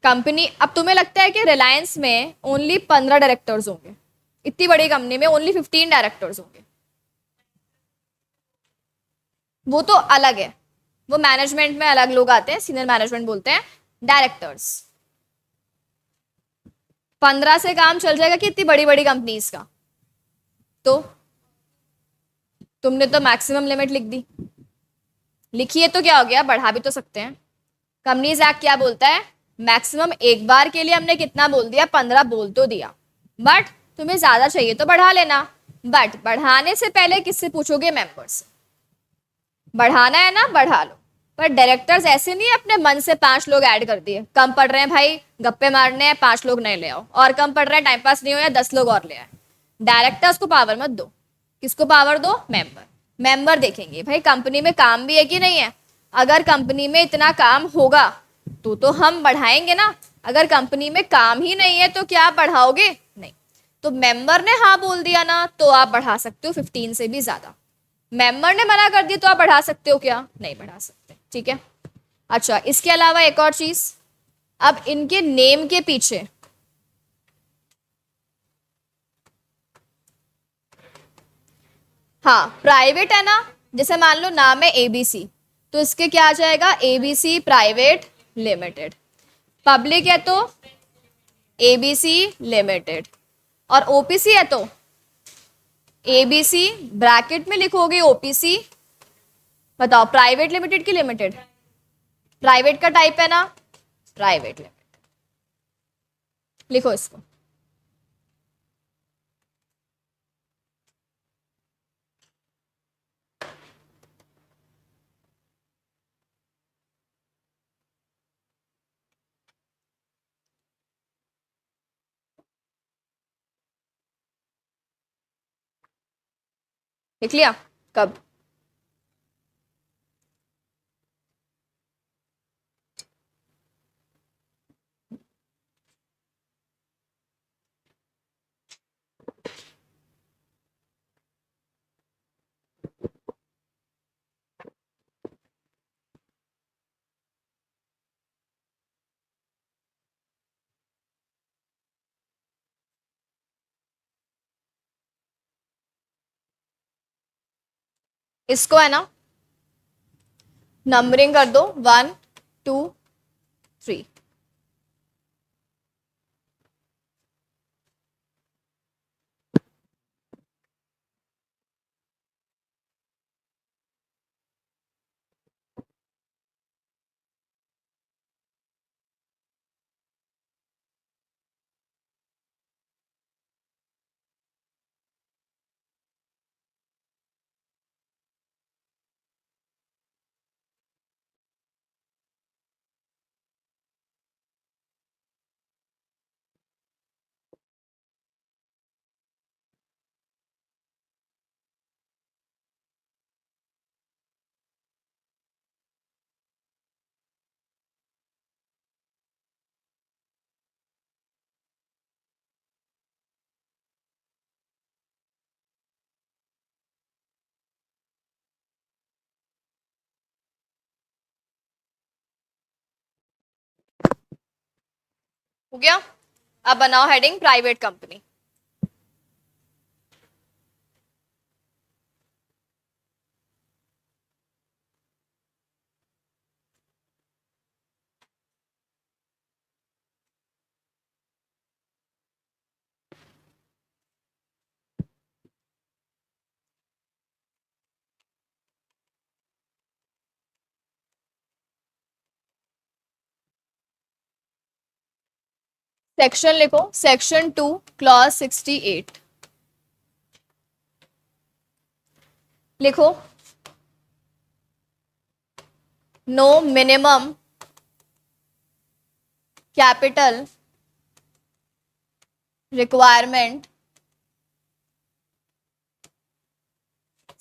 कंपनी, अब तुम्हें लगता है कि रिलायंस में ओनली 15 डायरेक्टर्स होंगे, इतनी बड़ी कंपनी में ओनली 15 डायरेक्टर्स होंगे? वो तो अलग है, वो मैनेजमेंट में अलग लोग आते हैं, सीनियर मैनेजमेंट बोलते हैं डायरेक्टर्स। 15 से काम चल जाएगा कि इतनी बड़ी बड़ी कंपनीज का? तो तुमने तो मैक्सिमम लिमिट लिख दी। लिखी है तो क्या हो गया, बढ़ा भी तो सकते हैं। कंपनीज एक्ट क्या बोलता है, मैक्सिमम एक बार के लिए हमने कितना बोल दिया, 15 बोल तो दिया, बट तुम्हें ज्यादा चाहिए तो बढ़ा लेना। बट बढ़ाने से पहले किससे पूछोगे, मेंबर्स। बढ़ाना है ना बढ़ा लो। पर डायरेक्टर्स ऐसे नहीं है अपने मन से 5 लोग ऐड कर दिए, कम पड़ रहे हैं भाई गप्पे मारने हैं 5 लोग नए ले आओ, और कम पड़ रहा है टाइम पास नहीं हो या 10 लोग और ले आए। डायरेक्टर्स को पावर मत दो। किसको पावर दो, मेंबर। मेंबर देखेंगे भाई कंपनी में काम भी है कि नहीं है। अगर कंपनी में इतना काम होगा तो हम बढ़ाएंगे ना। अगर कंपनी में काम ही नहीं है तो क्या आप बढ़ाओगे? नहीं। तो मेंबर ने हाँ बोल दिया ना तो आप बढ़ा सकते हो 15 से भी ज्यादा। मेंबर ने मना कर दिया तो आप बढ़ा सकते हो क्या? नहीं बढ़ा सकते, ठीक है। अच्छा इसके अलावा एक और चीज, अब इनके नेम के पीछे, हाँ प्राइवेट है ना, जैसे मान लो नाम है एबीसी, तो इसके क्या आ जाएगा, एबीसी प्राइवेट लिमिटेड। पब्लिक है तो एबीसी लिमिटेड, और ओपीसी है तो एबीसी ब्रैकेट में लिखोगे ओपीसी। बताओ प्राइवेट लिमिटेड की लिमिटेड? प्राइवेट का टाइप है ना, प्राइवेट लिमिटेड। लिखो इसको। लिख लिया? कब? इसको है ना नंबरिंग कर दो, 1 2 3। हो गया? अब बनाओ हेडिंग प्राइवेट कंपनी। सेक्शन लिखो, सेक्शन 2 क्लॉज 68 लिखो। No minimum capital requirement,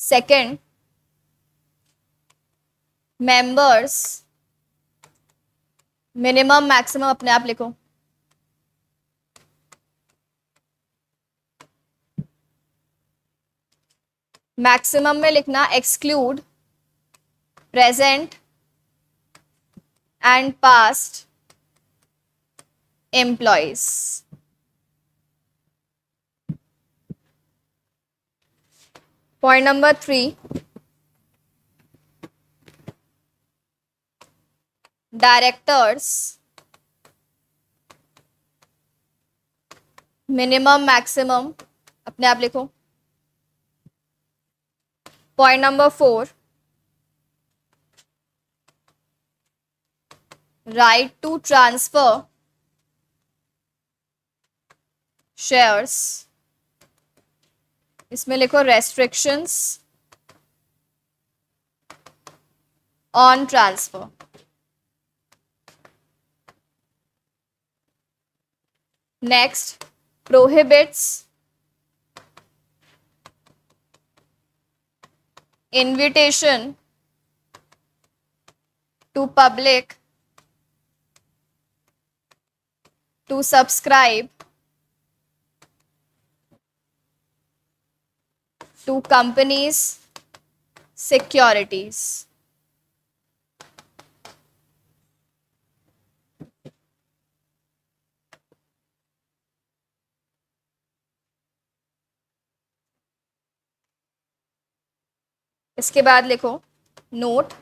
second members minimum maximum अपने आप लिखो। मैक्सिमम में लिखना exclude present and past employees. Point number 3, directors minimum maximum अपने आप लिखो। Point number 4, right to transfer shares, इसमें लिखो restrictions on transfer. Next, prohibits invitation to public to subscribe to companies securities। इसके बाद लिखो note,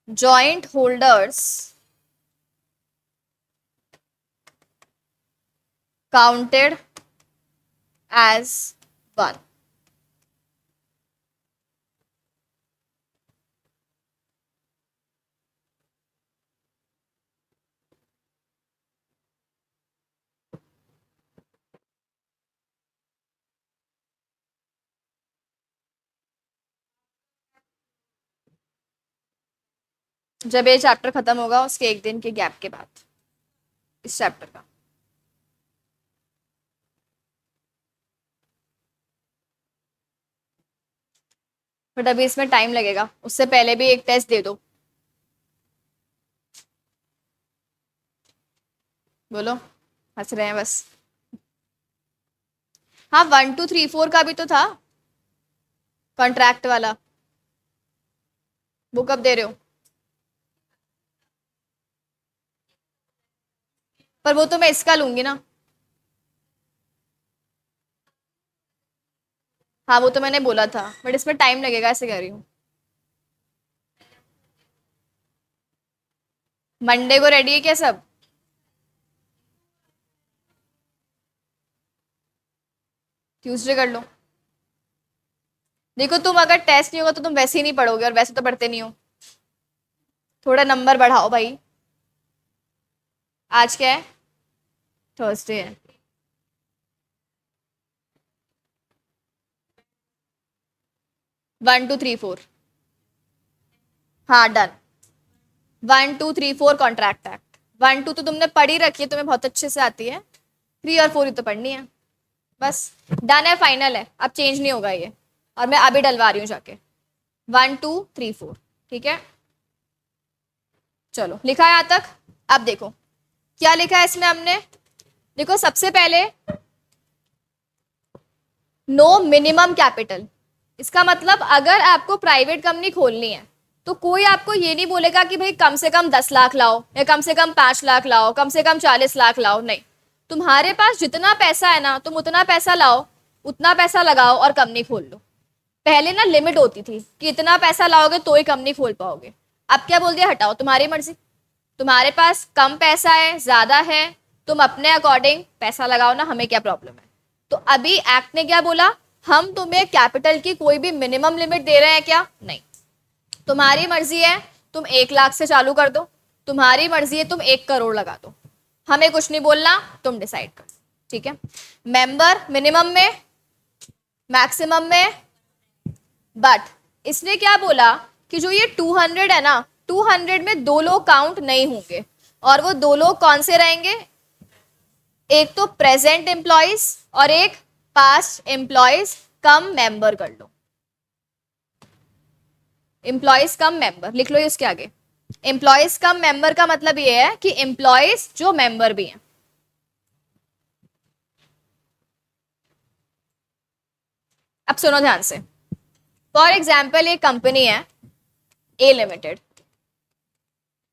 joint holders counted as one. जब ये चैप्टर खत्म होगा उसके एक दिन के गैप के बाद इस चैप्टर का। बट अभी इसमें टाइम लगेगा, उससे पहले भी एक टेस्ट दे दो। बोलो, हंस रहे हैं बस। हाँ 1 2 3 4 का भी तो था कॉन्ट्रैक्ट वाला, वो कब दे रहे हो? पर वो तो मैं इसका लूंगी ना। हाँ वो तो मैंने बोला था, बट इसमें टाइम लगेगा ऐसे कह रही हूँ। मंडे को रेडी है क्या सब? ट्यूसडे कर लो। देखो तुम अगर टेस्ट नहीं होगा तो तुम वैसे ही नहीं पढ़ोगे, और वैसे तो पढ़ते नहीं हो। थोड़ा नंबर बढ़ाओ भाई। आज क्या है? थर्सडे है। वन टू थ्री फोर, हाँ डन। 1 2 3 4 contract act. 1 2 तो तुमने पढ़ी रखी है, तुम्हें बहुत अच्छे से आती है। 3 और 4 ही तो पढ़नी है बस। डन है, फाइनल है, अब चेंज नहीं होगा ये। और मैं अभी डलवा रही हूँ जाके 1 2 3 4। ठीक है चलो, लिखा है यहाँ तक। अब देखो क्या लिखा है इसमें हमने। देखो सबसे पहले नो मिनिमम कैपिटल, इसका मतलब अगर आपको प्राइवेट कंपनी खोलनी है तो कोई आपको ये नहीं बोलेगा कि भाई कम से कम 10 लाख लाओ, या कम से कम 5 लाख लाओ, कम से कम 40 लाख लाओ। नहीं, तुम्हारे पास जितना पैसा है ना तुम उतना पैसा लाओ, उतना पैसा लगाओ और कंपनी खोल लो। पहले ना लिमिट होती थी कि इतना पैसा लाओगे तो ही कंपनी खोल पाओगे। अब क्या बोल दिया, हटाओ, तुम्हारी मर्जी। तुम्हारे पास कम पैसा है ज्यादा है, तुम अपने अकॉर्डिंग पैसा लगाओ ना, हमें क्या प्रॉब्लम है। तो अभी एक्ट ने क्या बोला, हम तुम्हें कैपिटल की कोई भी मिनिमम लिमिट दे रहे हैं क्या? नहीं, तुम्हारी मर्जी है। तुम 1 लाख से चालू कर दो, तुम्हारी मर्जी है तुम 1 करोड़ लगा दो, हमें कुछ नहीं बोलना, तुम डिसाइड कर, ठीक है। मेंबर मिनिमम में, मैक्सिमम में, बट इसने क्या बोला कि जो ये 200 है ना, 200 में दो लोग काउंट नहीं होंगे, और वो दो लोग कौन से रहेंगे, एक तो प्रेजेंट एम्प्लॉइज और एक पास्ट एम्प्लॉइज कम मेंबर कर लो, एम्प्लॉइज कम मेंबर लिख लो इसके आगे। एम्प्लॉइज कम मेंबर का मतलब ये है कि एम्प्लॉइज जो मेंबर भी हैं। अब सुनो ध्यान से, फॉर एग्जाम्पल ये कंपनी है ए लिमिटेड,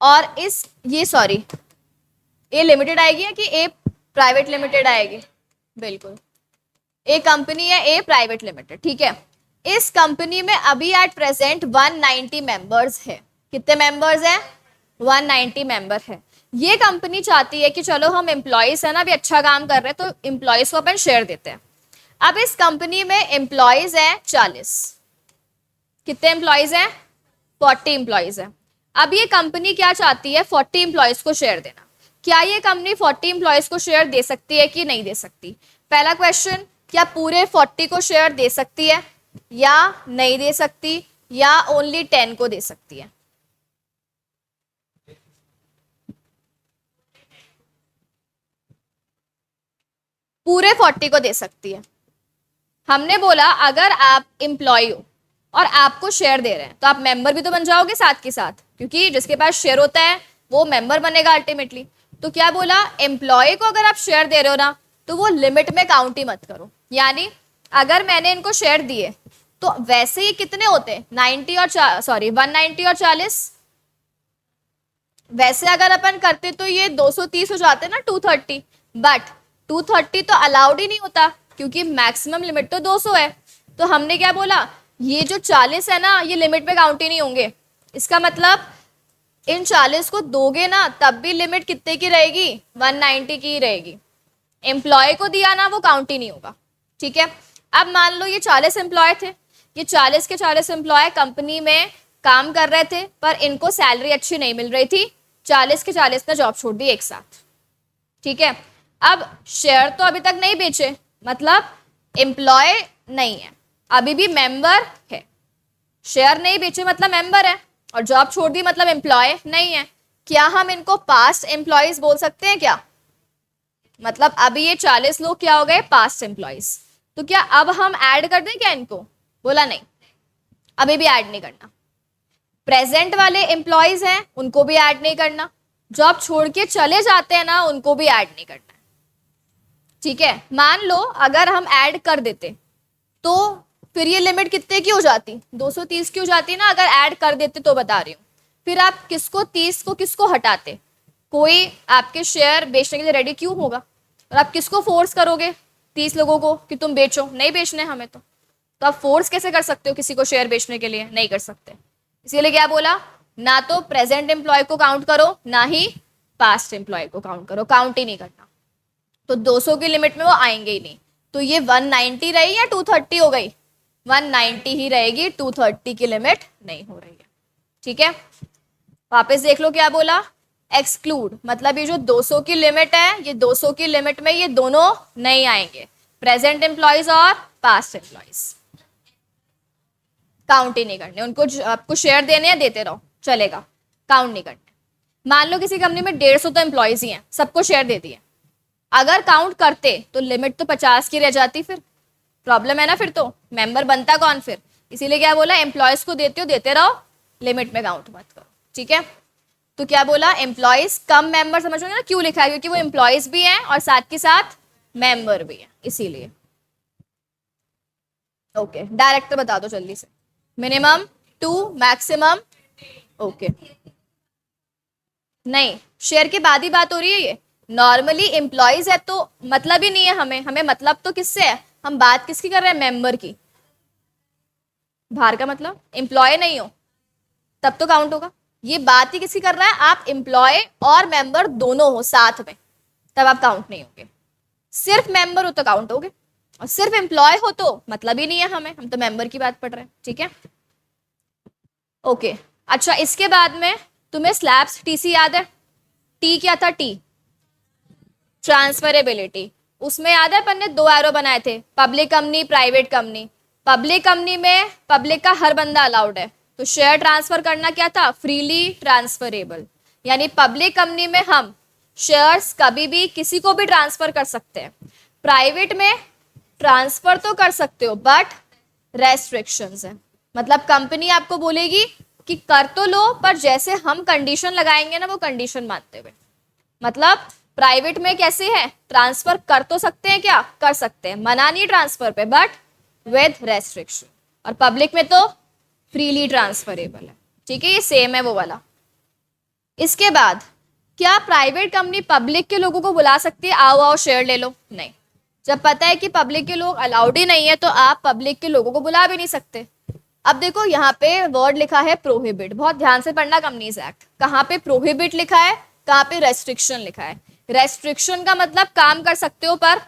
और इस ये सॉरी ए लिमिटेड आएगी या कि ए प्राइवेट लिमिटेड आएगी, बिल्कुल ए कंपनी है ए प्राइवेट लिमिटेड, ठीक है। इस कंपनी में अभी एट प्रेजेंट 190 मेंबर्स है। कितने मेंबर्स हैं? 190 मेंबर है। ये कंपनी चाहती है कि चलो हम एम्प्लॉयज है ना, अभी अच्छा काम कर रहे हैं तो एम्प्लॉयज को अपन शेयर देते हैं। अब इस कंपनी में एम्प्लॉयज हैं 40। कितने एम्प्लॉयज हैं? 40 एम्प्लॉयज हैं। अब ये कंपनी क्या चाहती है? 40 एम्प्लॉयज को शेयर देना। क्या ये कंपनी 40 एम्प्लॉयज को शेयर दे सकती है कि नहीं दे सकती? पहला क्वेश्चन, क्या पूरे 40 को शेयर दे सकती है या नहीं दे सकती, या ओनली 10 को दे सकती है? पूरे 40 को दे सकती है। हमने बोला अगर आप एम्प्लॉय हो और आपको शेयर दे रहे हैं तो आप मेंबर भी तो बन जाओगे साथ के साथ, क्योंकि जिसके पास शेयर होता है वो मेंबर बनेगा अल्टीमेटली। तो क्या बोला, एम्प्लॉय को अगर आप शेयर दे रहे हो ना तो वो लिमिट में काउंट ही मत करो। यानी अगर मैंने इनको शेयर दिए तो वैसे ही कितने होते, 90 और 190 और 40। वैसे अगर अपन करते तो ये 230 हो जाते ना, 230, बट 230 तो अलाउड ही नहीं होता क्योंकि मैक्सिमम लिमिट तो 200 है। तो हमने क्या बोला, ये जो 40 है ना ये लिमिट में काउंट ही नहीं होंगे। इसका मतलब इन 40 को दोगे ना तब भी लिमिट कितने की रहेगी? 190 की ही रहेगी। एम्प्लॉय को दिया ना वो काउंट ही नहीं होगा, ठीक है। अब मान लो ये 40 एम्प्लॉय थे, ये 40 के 40 एम्प्लॉय कंपनी में काम कर रहे थे पर इनको सैलरी अच्छी नहीं मिल रही थी, 40 के 40 ने जॉब छोड़ दी एक साथ, ठीक है। अब शेयर तो अभी तक नहीं बेचे, मतलब एम्प्लॉय नहीं है, अभी भी मेंबर है। शेयर नहीं बेचे मतलब मेंबर है, और जॉब छोड़ दी मतलब एम्प्लॉय नहीं है। क्या हम इनको पास्ट एम्प्लॉयज बोल सकते हैं क्या? मतलब अभी ये 40 लोग क्या हो गए? Past employees. तो क्या अब हम ऐड कर दें क्या इनको? बोला नहीं, अभी भी ऐड नहीं करना। प्रेजेंट वाले एम्प्लॉयज हैं उनको भी ऐड नहीं करना, जॉब छोड़ के चले जाते हैं ना उनको भी ऐड नहीं करना, ठीक है। मान लो अगर हम ऐड कर देते तो फिर ये लिमिट कितने की हो जाती? 230 की हो जाती ना, अगर ऐड कर देते तो बता रही हूँ। फिर आप किसको 30 को किसको हटाते? कोई आपके शेयर बेचने के लिए रेडी क्यों होगा? और आप किसको फोर्स करोगे 30 लोगों को कि तुम बेचो? नहीं बेचने हमें तो आप फोर्स कैसे कर सकते हो किसी को शेयर बेचने के लिए? नहीं कर सकते। इसीलिए क्या बोला, ना तो प्रेजेंट एम्प्लॉय को काउंट करो ना ही पास्ट एम्प्लॉय को काउंट करो, काउंट ही नहीं करना। तो 200 की लिमिट में वो आएंगे ही नहीं। तो ये 190 रही या 230 हो गई? 190 ही रहेगी, 230 की लिमिट नहीं हो रही है, ठीक है। वापस देख लो क्या बोला, एक्सक्लूड, मतलब ये जो 200 की लिमिट है, ये 200 की लिमिट में ये दोनों नहीं आएंगे, प्रेजेंट एम्प्लॉयज और पास्ट एम्प्लॉयज। काउंट ही नहीं करने उनको, आपको शेयर देने हैं देते रहो चलेगा, काउंट नहीं करने। मान लो किसी कंपनी में 150 तो एम्प्लॉयज ही हैं, सबको शेयर दे दिए, अगर काउंट करते तो लिमिट तो 50 की रह जाती, फिर प्रॉब्लम है ना, फिर तो मेंबर बनता कौन फिर? इसीलिए क्या बोला, एम्प्लॉयज को देते हो देते रहो, लिमिट में काउंट मत करो, ठीक है। तो क्या बोला, एम्प्लॉयज कम मेंबर, समझोगे ना क्यों लिखा है? क्योंकि वो एम्प्लॉयज भी हैं और साथ के साथ मेंबर भी हैं, इसीलिए। ओके, डायरेक्टर बता दो जल्दी से। मिनिमम 2, मैक्सिमम ओके नहीं, शेयर के बाद ही बात हो रही है ये। नॉर्मली एम्प्लॉयज है तो मतलब ही नहीं है हमें, हमें मतलब तो किससे है? हम बात किसकी कर रहे हैं? मेंबर की। बाहर का मतलब एम्प्लॉय नहीं हो तब तो काउंट होगा। ये बात ही किसकी कर रहा है? आप एम्प्लॉय और मेंबर दोनों हो साथ में, तब आप काउंट नहीं होगे। सिर्फ मेंबर हो तो काउंट होगे, और सिर्फ एम्प्लॉय हो तो मतलब ही नहीं है हमें, हम तो मेंबर की बात पढ़ रहे हैं, ठीक है। ओके, अच्छा इसके बाद में तुम्हें स्लैब्स टीसी याद है? टी क्या था? टी ट्रांसफरेबिलिटी, उसमें याद है अपन ने 2 एरो बनाए थे, public company private company. Public company में पब्लिक का हर बंदा अलाउड है, तो शेयर ट्रांसफर करना क्या था, फ्रीली ट्रांसफरेबल। यानी पब्लिक कंपनी में हम शेयर्स कभी भी किसी को भी ट्रांसफर कर सकते हैं। प्राइवेट में ट्रांसफर तो कर सकते हो बट रेस्ट्रिक्शंस है, मतलब कंपनी आपको बोलेगी कि कर तो लो पर जैसे हम कंडीशन लगाएंगे ना वो कंडीशन मानते हुए। मतलब प्राइवेट में कैसे है, ट्रांसफर कर तो सकते हैं, क्या कर सकते हैं, मना नहीं ट्रांसफर पे बट विद रेस्ट्रिक्शन। और पब्लिक में तो फ्रीली ट्रांसफरेबल है, ठीक है, ये सेम है वो वाला। इसके बाद क्या प्राइवेट कंपनी पब्लिक के लोगों को बुला सकती है, आओ आओ शेयर ले लो, नहीं। जब पता है कि पब्लिक के लोग अलाउड ही नहीं है तो आप पब्लिक के लोगों को बुला भी नहीं सकते। अब देखो यहाँ पे वर्ड लिखा है प्रोहिबिट, बहुत ध्यान से पढ़ना कंपनीज एक्ट। कहाँ पे प्रोहिबिट लिखा है, कहाँ पे रेस्ट्रिक्शन लिखा है। रेस्ट्रिक्शन का मतलब काम कर सकते हो पर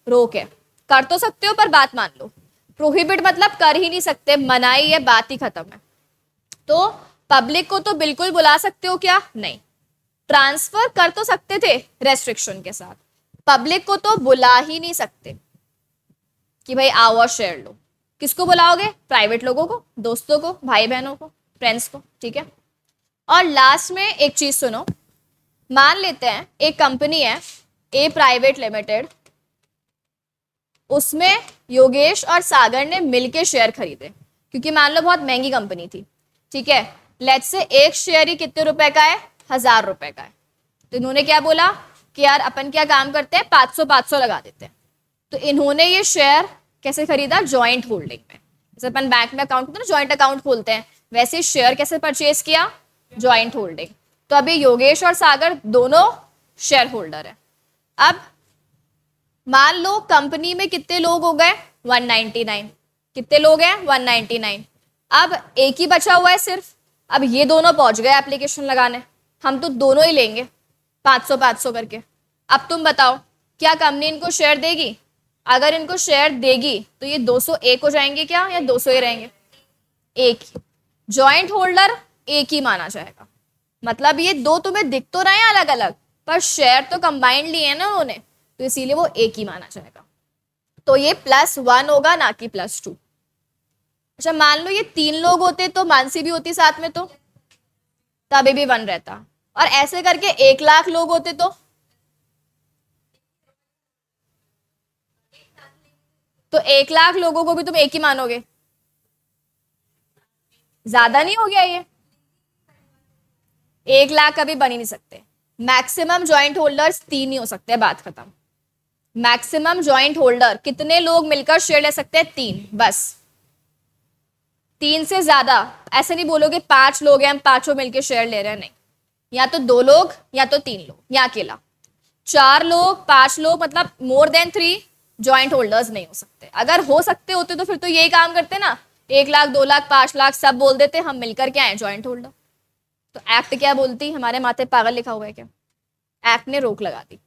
रोक है, कर तो सकते हो पर बात मान लो। प्रोहिबिट मतलब कर ही नहीं सकते, मनाही है, बात ही खत्म है। तो पब्लिक को तो बिल्कुल बुला सकते हो क्या, नहीं। ट्रांसफर कर तो सकते थे रेस्ट्रिक्शन के साथ, पब्लिक को तो बुला ही नहीं सकते कि भाई आओ और शेयर लो। किसको बुलाओगे, प्राइवेट लोगों को, दोस्तों को, भाई बहनों को, फ्रेंड्स को, ठीक है। और लास्ट में एक चीज सुनो, मान लेते हैं एक कंपनी है ए प्राइवेट लिमिटेड, उसमें योगेश और सागर ने मिलके शेयर खरीदे, क्योंकि मान लो बहुत महंगी कंपनी थी, ठीक है। लेट्स से एक शेयर ही कितने रुपए का है, 1000 रुपए का है। तो इन्होंने क्या बोला कि यार अपन क्या काम करते हैं, 500 लगा देते हैं। तो इन्होंने ये शेयर कैसे खरीदा, ज्वाइंट होल्डिंग में। जैसे अपन बैंक में अकाउंट खोलते हैं ना, ज्वाइंट अकाउंट खोलते हैं, वैसे शेयर कैसे परचेज किया, ज्वाइंट होल्डिंग। तो अभी योगेश और सागर दोनों शेयर होल्डर है। अब मान लो कंपनी में कितने लोग हो गए, 199। कितने लोग हैं, 199। अब एक ही बचा हुआ है सिर्फ। अब ये दोनों पहुंच गए एप्लीकेशन लगाने, हम तो दोनों ही लेंगे 500 करके। अब तुम बताओ क्या कंपनी इनको शेयर देगी, अगर इनको शेयर देगी तो ये 200 एक हो जाएंगे क्या, या 200 ही रहेंगे, एक ही। ज्वाइंट होल्डर एक ही माना जाएगा, मतलब ये दो तुम्हें दिख तो रहे हैं अलग अलग पर शेयर तो कंबाइंड लिए हैं ना उन्होंने, तो इसीलिए वो एक ही माना जाएगा। तो ये +1 होगा ना कि +2। अच्छा मान लो ये 3 लोग होते तो मानसी भी होती साथ में, तो तभी भी 1 रहता। और ऐसे करके 1,00,000 लोग होते तो 1,00,000 लोगों को भी तुम एक ही मानोगे, ज्यादा नहीं हो गया ये, 1,00,000 कभी बन ही नहीं सकते। मैक्सिमम ज्वाइंट होल्डर्स 3 ही हो सकते हैं, बात खत्म। मैक्सिमम ज्वाइंट होल्डर कितने लोग मिलकर शेयर ले सकते हैं, 3 बस। 3 से ज्यादा ऐसे नहीं बोलोगे 5 लोग हैं हम पांचों मिलकर शेयर ले रहे हैं, नहीं। या तो 2 लोग या तो 3 लोग या अकेला। 4 लोग 5 लोग मतलब मोर देन 3 ज्वाइंट होल्डर्स नहीं हो सकते। अगर हो सकते होते तो फिर तो यही काम करते ना, 1,00,000 2,00,000 5,00,000 सब बोल देते हम मिलकर क्या है, ज्वाइंट होल्डर। तो एक्ट क्या बोलती, हमारे माथे पागल लिखा हुआ है क्या, एक्ट ने रोक लगा दी,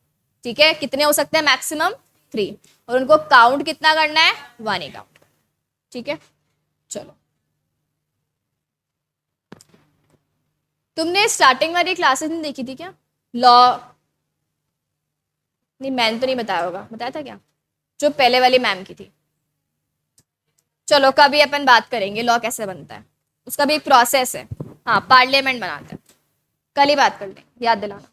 ठीक है। कितने हो सकते हैं, मैक्सिमम 3, और उनको काउंट कितना करना है, 1 ही काउंट, ठीक है। चलो तुमने स्टार्टिंग वाली क्लासेस नहीं देखी थी क्या, लॉ, नहीं मैंने तो नहीं बताया होगा, बताया था क्या, जो पहले वाली मैम की थी। चलो कभी अपन बात करेंगे लॉ कैसे बनता है, उसका भी एक प्रोसेस है। हाँ पार्लियामेंट बनाते हैं, कल ही बात कर लेंगे, याद दिलाना।